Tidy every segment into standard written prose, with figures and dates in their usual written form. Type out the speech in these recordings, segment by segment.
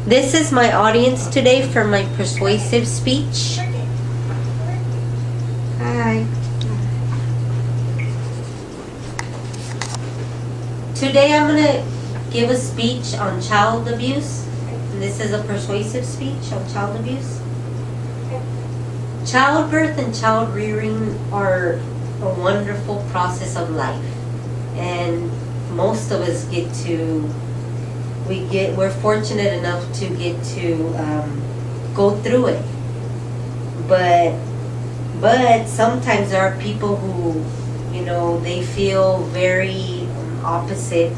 This is my audience today for my persuasive speech. Hi. Today I'm going to give a speech on child abuse. And this is a persuasive speech on child abuse. Childbirth and child rearing are a wonderful process of life. And most of us we're fortunate enough to get to go through it. But sometimes there are people who, they feel very opposite,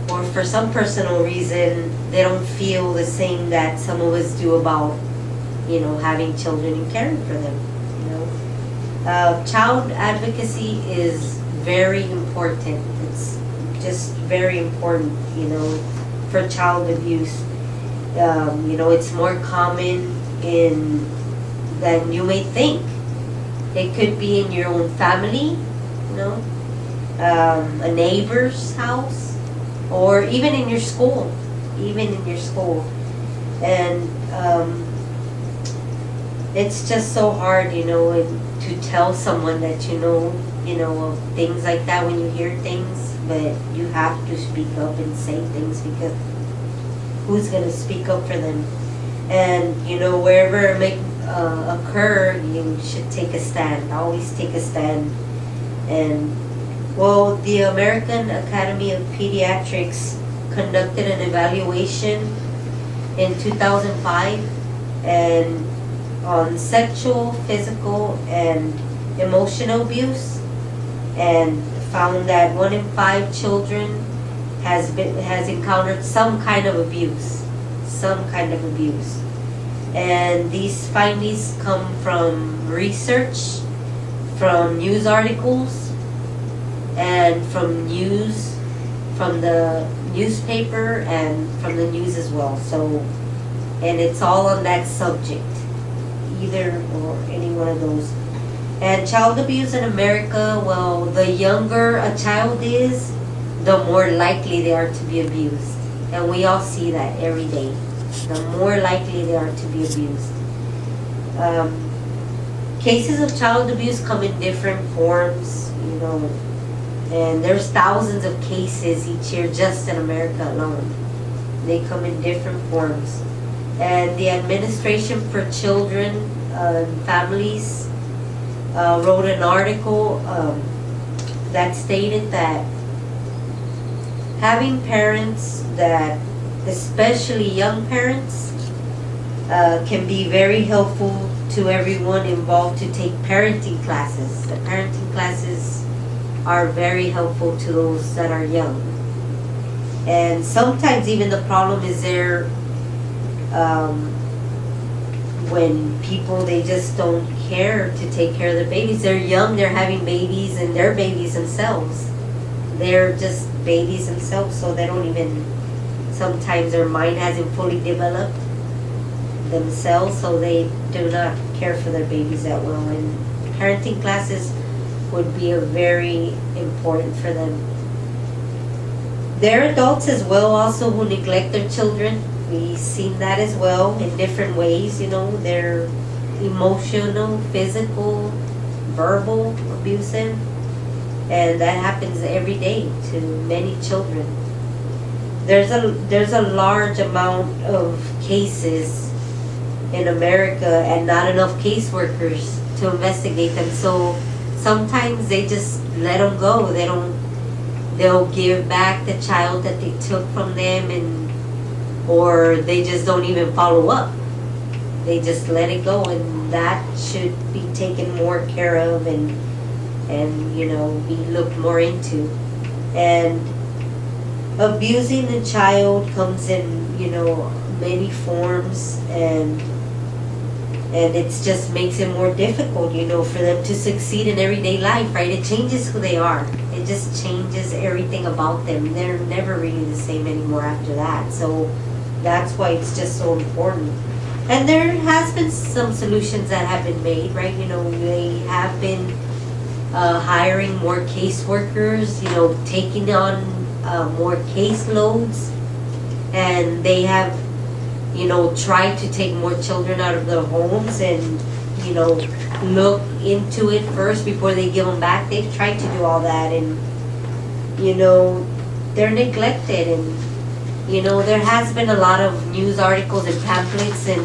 or for some personal reason, they don't feel the same that some of us do about, having children and caring for them. Child advocacy is very important. It's just very important, for child abuse. It's more common than you may think. It could be in your own family, a neighbor's house, or even in your school. And it's just so hard, to tell someone that of things like that when you hear things, but you have to speak up and say things, because who's going to speak up for them? And wherever it may occur, you should take a stand. Always take a stand. And well, the American Academy of Pediatrics conducted an evaluation in 2005 and on sexual, physical, and emotional abuse, and found that 1 in 5 children has encountered some kind of abuse. And these findings come from research, from news articles, and from the newspaper, and from the news as well. So, and it's all on that subject, either or any one of those. And child abuse in America, well, the younger a child is, the more likely they are to be abused. And we all see that every day. The more likely they are to be abused. Cases of child abuse come in different forms, and there's thousands of cases each year just in America alone. They come in different forms. And the Administration for Children and Families wrote an article that stated that having parents that, especially young parents, can be very helpful to everyone involved to take parenting classes. The parenting classes are very helpful to those that are young. And sometimes even the problem is there when people, they just don't care to take care of their babies. They're young, they're having babies, and they're babies themselves. They're just babies themselves, so they don't even, sometimes their mind hasn't fully developed themselves, so they do not care for their babies that well. And parenting classes would be very important for them. There are adults as well also who neglect their children. We've seen that as well in different ways, they're emotional, physical, verbal, abusive, and that happens every day to many children. There's a large amount of cases in America and not enough caseworkers to investigate them, so sometimes they just let them go. They'll give back the child that they took from them, or they just don't even follow up. They just let it go, and that should be taken more care of and be looked more into. And abusing a child comes in many forms, and it just makes it more difficult for them to succeed in everyday life, right? It changes who they are. It just changes everything about them. They're never really the same anymore after that. So that's why it's just so important. And there has been some solutions that have been made, right? They have been hiring more caseworkers, taking on more caseloads. and they have, tried to take more children out of their homes and, look into it first before they give them back. They've tried to do all that, and, they're neglected, and, there has been a lot of news articles and pamphlets, and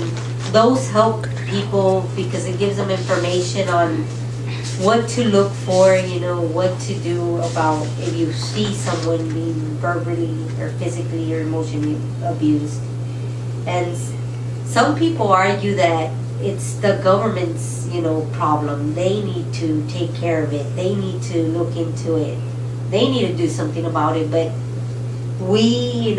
those help people because it gives them information on what to look for, what to do about if you see someone being verbally or physically or emotionally abused. And some people argue that it's the government's, problem. They need to take care of it. They need to look into it. They need to do something about it. But we,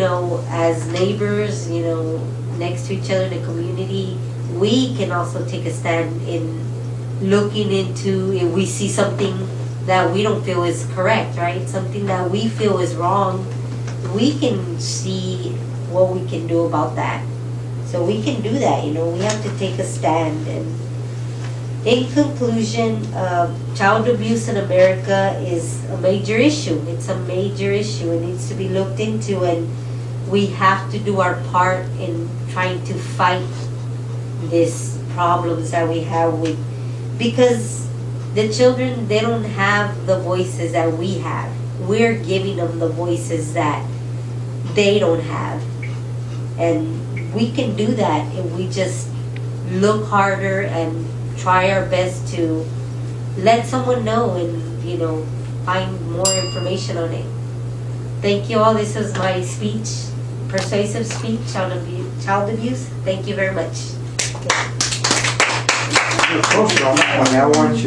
as neighbors, next to each other in the community, we can also take a stand in looking into if we see something that we don't feel is correct, right? Something that we feel is wrong, we can see what we can do about that. So we can do that, we have to take a stand. And in conclusion, child abuse in America is a major issue. It's a major issue. It needs to be looked into, and we have to do our part in trying to fight these problems that we have with, because the children, they don't have the voices that we have. We're giving them the voices that they don't have. And we can do that if we just look harder and try our best to let someone know and, find more information on it. Thank you all. This is my speech, Persuasive Speech on child abuse. Thank you very much. You're focused on that one. I want you